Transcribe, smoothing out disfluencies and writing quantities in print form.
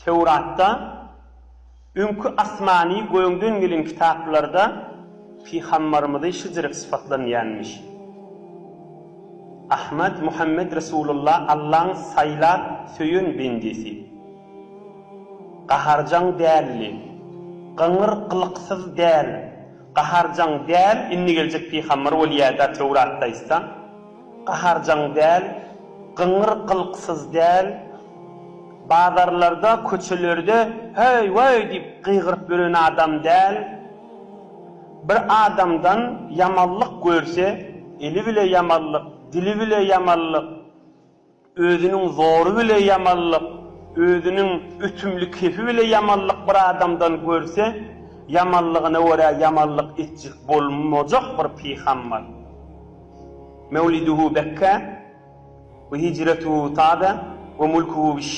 Tevrat'ta, ünkü asmani göňden gelen kitaplarda Peygamberimizi şıjırık sıfatlanýanmış. Ahmed Muhammed Resulullah Allah'ın saylap söyün bendisi. Qaharjan dälli, qıngır qılıqsız däl, qaharjan däl, inni gelecek Peygamber weliyada Tevrat'ta ise qaharjan däl, qıngır qılıqsız däl, bazarlarda, köçelerde hey vay dip qıygırıp bölen adam däl. Bir adamdan yamanlyk görse, eli bile yamanlyk, dili bile yamanlyk, özünün zoru bile yamanlyk, özünün ütümlü kefi bile yamanlyk bir adamdan görse, yamanlygyna göre yamanlyk etjik bolmajak bir peýgamber. Mevliduhu Bekka ve hicretuhu Ta'da ve mulkuhu